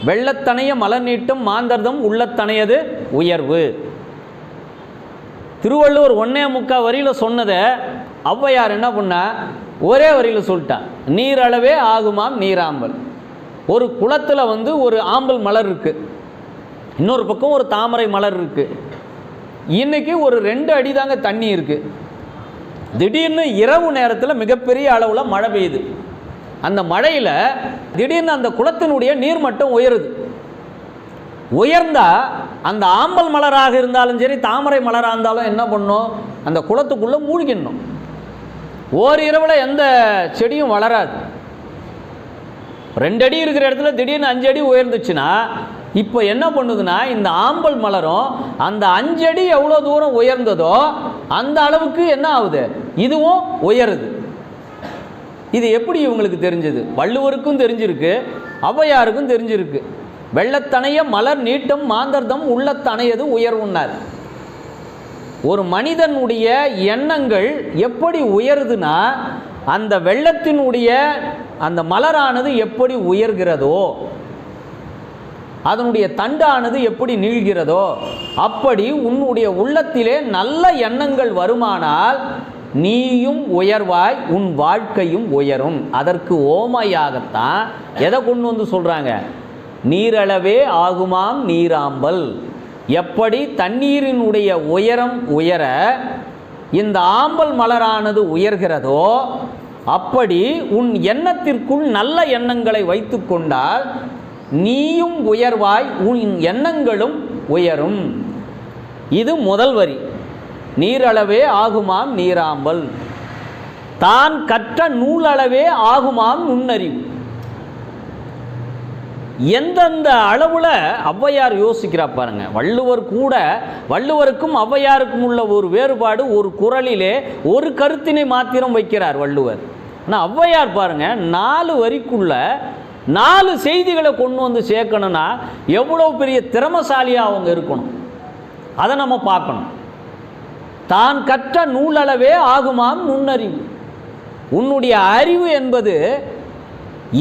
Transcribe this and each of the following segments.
வெள்ளத்தனைய மலர் நீட்டும் மாந்தர்தம் உள்ளத்தனையது உயர்வு. திருவள்ளுவர் 1.25 வரியில் சொன்னதை ஔவையார் என்ன பண்ணா, ஒரே வரியில் சொல்லிட்டான். நீரளவே ஆகுமாம் நீராம்பல். ஒரு குளத்தில் ஒரு ஆம்பல் மலர் இருக்கு, இன்னொரு பக்கம் ஒரு தாமரை மலர் இருக்கு. இன்னைக்கு ஒரு 2 அடி தாங்க தண்ணி இருக்கு. திடீர்னு இரவு நேரத்தில் மிகப்பெரிய அளவில் மழை பெய்யுது. அந்த மழையில் திடீர்னு அந்த குளத்தினுடைய நீர் மட்டம் உயருது. உயர்ந்தா அந்த ஆம்பல் மலராக இருந்தாலும் சரி, தாமரை மலராக இருந்தாலும் என்ன பண்ணும், அந்த குளத்துக்குள்ளே மூழ்கிடணும். ஓரிரவில் எந்த செடியும் வளராது. 2 அடி இருக்கிற இடத்துல திடீர்னு 5 அடி உயர்ந்துச்சுன்னா இப்போ என்ன பண்ணுதுன்னா, இந்த ஆம்பல் மலரும் அந்த 5 அடி எவ்வளோ தூரம் உயர்ந்ததோ அந்த அளவுக்கு என்ன ஆகுது, இதுவும் உயருது. இது எப்படி இவங்களுக்கு தெரிஞ்சது? வள்ளுவருக்கும் தெரிஞ்சிருக்கு, ஔவையாருக்கும் தெரிஞ்சிருக்கு. வெள்ளத்தனைய மலர் நீட்டும் மாந்தர்தம் உள்ளத்தனையது உயர்வுன்னார். ஒரு மனிதனுடைய எண்ணங்கள் எப்படி உயருதுன்னா, அந்த வெள்ளத்தினுடைய அந்த மலரானது எப்படி உயர்கிறதோ, அதனுடைய தண்டானது எப்படி நீள்கிறதோ, அப்படி உன்னுடைய உள்ளத்திலே நல்ல எண்ணங்கள் வருமானால் நீயும் உயர்வாய், உன் வாழ்க்கையும் உயரும். அதற்கு ஓமையாகத்தான் எதை கொண்டு சொல்றாங்க, நீரளவே ஆகுமாம் நீராம்பல். எப்படி தண்ணீரினுடைய உயரம் உயர இந்த ஆம்பல் மலரானது உயர்கிறதோ, அப்படி உன் எண்ணத்திற்குள் நல்ல எண்ணங்களை வைத்து கொண்டால் நீயும் உயர்வாய், உன் எண்ணங்களும் உயரும். இது முதல் வரி. நீரளவே ஆகுமாம் நீராம்பல். தான் கற்ற நூலளவே ஆகுமாம் நுண்ணறிவு. எந்தெந்த அளவில் ஔவையார் யோசிக்கிறா பாருங்க. வள்ளுவர் கூட, வள்ளுவருக்கும் ஔவையாருக்கும் உள்ள ஒரு வேறுபாடு, ஒரு குறளிலே ஒரு கருத்தினை மாத்திரம் வைக்கிறார் வள்ளுவர். ஆனால் ஔவையார் பாருங்க, 4 வரிக்குள்ள 4 செய்திகளை கொண்டு சேர்க்கணும்னா எவ்வளோ பெரிய திறமசாலியாக அவங்க இருக்கணும், அதை நம்ம பார்க்கணும். தான் கற்ற நூலளவே ஆகுமாம் நுண்ணறிவு. உன்னுடைய அறிவு என்பது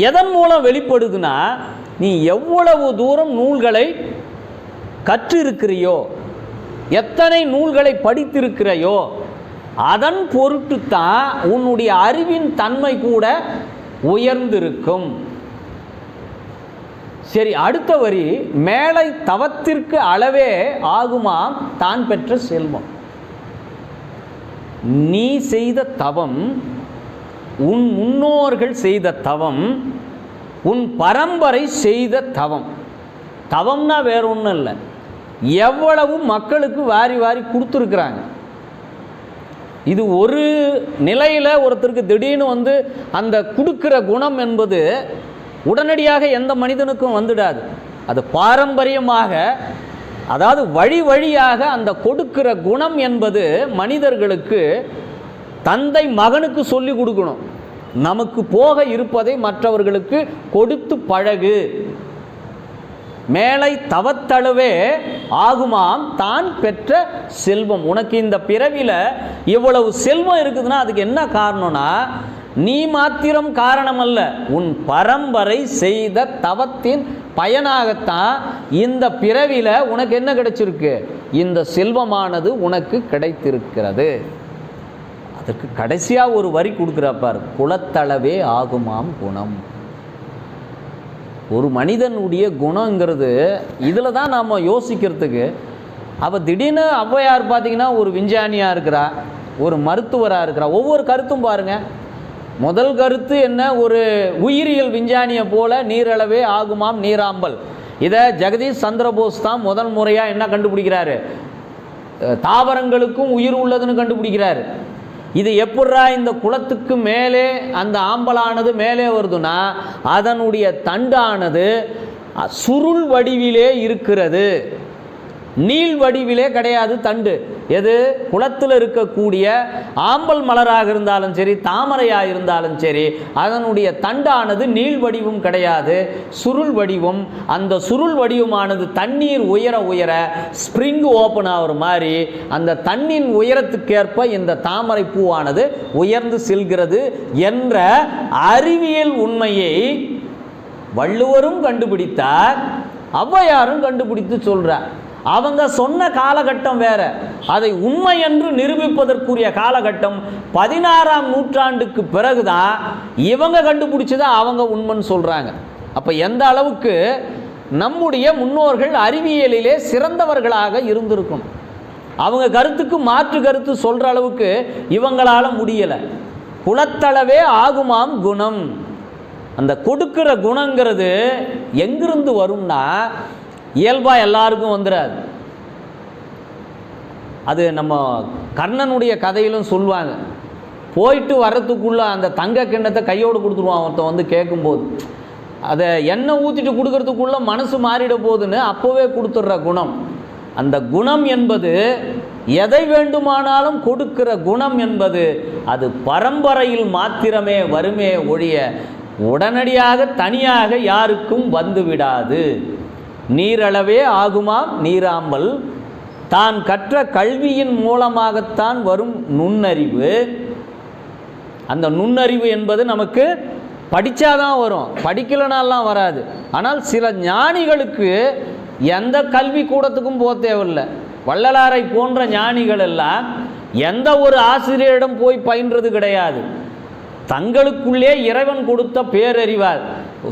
எதன் மூலம் வெளிப்படுதுன்னா, நீ எவ்வளவு தூரம் நூல்களை கற்றிருக்கிறையோ, எத்தனை நூல்களை படித்திருக்கிறையோ, அதன் பொருட்டுத்தான் உன்னுடைய அறிவின் தன்மை கூட உயர்ந்திருக்கும். சரி, அடுத்த வரி, மேலை தவத்திற்கு அளவே ஆகுமாம் தான் பெற்ற செல்வம். நீ செய்த தவம், உன் முன்னோர்கள் செய்த தவம், உன் பரம்பரை செய்த தவம். தவம்னா வேற ஒன்றும் இல்லை, எவ்வளவு மக்களுக்கு வாரி வாரி கொடுத்துருக்குறாங்க. இது ஒரு நிலையில் ஒருத்தருக்கு திடீர்னு அந்த கொடுக்கிற குணம் என்பது உடனடியாக எந்த மனிதனுக்கும் வந்துடாது. அது பாரம்பரியமாக, அதாவது வழி வழியாக அந்த கொடுக்கிற குணம் என்பது மனிதர்களுக்கு தந்தை மகனுக்கு சொல்லி கொடுக்கணும். நமக்கு போக இருப்பதை மற்றவர்களுக்கு கொடுத்து பழகு. மேலை தவத்தளவே ஆகுமாம் தான் பெற்ற செல்வம். உனக்கு இந்த பிறவியில் இவ்வளவு செல்வம் இருக்குதுன்னா அதுக்கு என்ன காரணம்னா, நீ மாத்திரம் காரணம் அல்ல, உன் பரம்பரை செய்த தவத்தின் பயனாகத்தான் இந்த பிறவியில் உனக்கு என்ன கிடைச்சிருக்கு, இந்த செல்வமானது உனக்கு கிடைத்திருக்கிறது. அதற்கு கடைசியாக ஒரு வரி கொடுக்குறப்பார், குலத்தளவே ஆகுமாம் குணம். ஒரு மனிதனுடைய குணங்கிறது இதில் தான் நாம் யோசிக்கிறதுக்கு. அப்போ திடீர்னு ஔவையார் பார்த்திங்கன்னா ஒரு விஞ்ஞானியாக இருக்கிறா, ஒரு மருத்துவராக இருக்கிறா. ஒவ்வொரு கருத்தும் பாருங்கள். முதல் கருத்து என்ன, ஒரு உயிரியல் விஞ்ஞானியை போல நீரளவே ஆகுமாம் நீராம்பல். இதை ஜெகதீஷ் சந்திரபோஸ் தான் முதல் முறையாக என்ன கண்டுபிடிக்கிறாரு, தாவரங்களுக்கும் உயிர் உள்ளதுன்னு கண்டுபிடிக்கிறாரு. இது எப்படா இந்த குளத்துக்கு மேலே அந்த ஆம்பலானது மேலே வருதுன்னா, அதனுடைய தண்டானது சுருள் வடிவிலே இருக்கிறது. நீள் வடிவிலே கிடையாது தண்டு. எது? குளத்தில் இருக்கக்கூடிய ஆம்பல் மலராக இருந்தாலும் சரி, தாமரையாக இருந்தாலும் சரி, அதனுடைய தண்டானது நீள் வடிவும் கிடையாது, சுருள் வடிவம். அந்த சுருள் வடிவமானது தண்ணீர் உயர உயர ஸ்ப்ரிங் ஓப்பன் ஆகிற மாதிரி அந்த தண்ணின் உயரத்துக்கேற்ப இந்த தாமரை பூவானது உயர்ந்து செல்கிறது என்ற அறிவியல் உண்மையை வள்ளுவரும் கண்டுபிடித்தார், ஔவையாரும் கண்டுபிடித்து சொல்றார். அவங்க சொன்ன காலகட்டம் வேற, அதை உண்மை என்று நிரூபிப்பதற்குரிய காலகட்டம் 16ஆம் நூற்றாண்டுக்கு பிறகுதான் இவங்க கண்டுபிடிச்சதை அவங்க உண்மைன்னு சொல்றாங்க. அப்ப எந்த அளவுக்கு நம்முடைய முன்னோர்கள் அறிவியலிலே சிறந்தவர்களாக இருந்திருக்கணும். அவங்க கருத்துக்கு மாற்று கருத்து சொல்ற அளவுக்கு இவங்களால முடியலை. குலத்தளவே ஆகுமாம் குணம். அந்த கொடுக்கிற குணங்கிறது எங்கிருந்து வரும்னா இயல்பாக எல்லாருக்கும் வந்துடாது. அது நம்ம கர்ணனுடைய கதையிலும் சொல்லுவாங்க. போயிட்டு வர்றதுக்குள்ளே அந்த தங்க கிண்ணத்தை கையோடு கொடுத்துருவான் ஒருத்தன் வந்து கேட்கும்போது. அதை எண்ணெய் ஊற்றிட்டு கொடுக்கறதுக்குள்ளே மனசு மாறிட போகுதுன்னு அப்போவே கொடுத்துட்ற குணம். அந்த குணம் என்பது எதை வேண்டுமானாலும் கொடுக்கிற குணம் என்பது அது பரம்பரையில் மாத்திரமே வருமே ஒழிய உடனடியாக தனியாக யாருக்கும் வந்துவிடாது. நீரளவே ஆகுமாம் நீராம்பல். தான் கற்ற கல்வியின் மூலமாகத்தான் வரும் நுண்ணறிவு. அந்த நுண்ணறிவு என்பது நமக்கு படித்தாதான் வரும், படிக்கலனாலாம் வராது. ஆனால் சில ஞானிகளுக்கு எந்த கல்வி கூடத்துக்கும் போக தேவையில்லை. வள்ளலாரை போன்ற ஞானிகள் எல்லாம் எந்த ஒரு ஆசிரியரிடம் போய் பயின்றது கிடையாது. தங்களுக்குள்ளே இறைவன் கொடுத்த பேரறிவால்.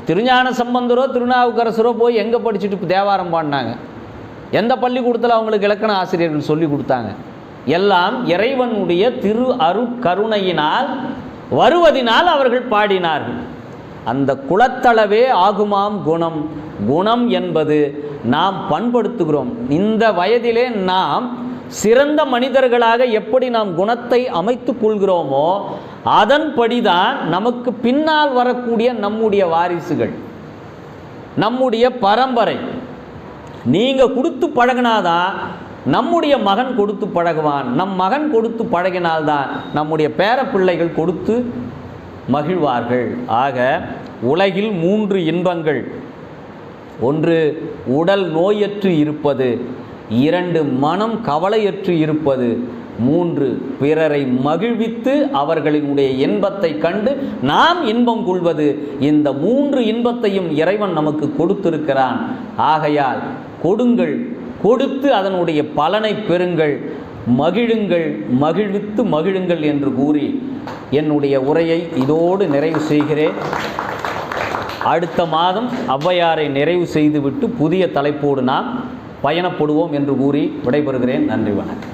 திருஞான சம்பந்தரோ திருநாவுக்கரசரோ போய் எங்கே படிச்சுட்டு தேவாரம் பாடினாங்க? எந்த பள்ளிக்கூடத்தில் அவங்களுக்கு இலக்கண ஆசிரியர்கள் சொல்லி கொடுத்தாங்க? எல்லாம் இறைவனுடைய திரு அருட்கருணையினால் வருவதினால் அவர்கள் பாடினார்கள். அந்த குலத்தளவே ஆகுமாம் குணம். குணம் என்பது நாம் பண்படுத்துகிறோம். இந்த வயதிலே நாம் சிறந்த மனிதர்களாக எப்படி நாம் குணத்தை அமைத்து கொள்கிறோமோ அதன்படிதான் நமக்கு பின்னால் வரக்கூடிய நம்முடைய வாரிசுகள், நம்முடைய பரம்பரை. நீங்கள் கொடுத்து பழகினாதான் நம்முடைய மகன் கொடுத்து பழகுவான். நம் மகன் கொடுத்து பழகினால்தான் நம்முடைய பேர பிள்ளைகள் கொடுத்து மகிழ்வார்கள். ஆக உலகில் 3 இன்பங்கள். 1 உடல் நோயற்று இருப்பது, 2 மனம் கவலையற்று இருப்பது, 3 பிறரை மகிழ்வித்து அவர்களினுடைய இன்பத்தை கண்டு நாம் இன்பம் கொள்வது. இந்த 3 இன்பத்தையும் இறைவன் நமக்கு கொடுத்திருக்கிறான். ஆகையால் கொடுங்கள், கொடுத்து அதனுடைய பலனை பெறுங்கள், மகிழுங்கள், மகிழ்வித்து மகிழுங்கள் என்று கூறி என்னுடைய உரையை இதோடு நிறைவு செய்கிறேன். அடுத்த மாதம் ஔவையாரை நிறைவு செய்துவிட்டு புதிய தலைப்போடு நாம் பயணப்படுவோம் என்று கூறி விடைபெறுகிறேன். நன்றி, வணக்கம்.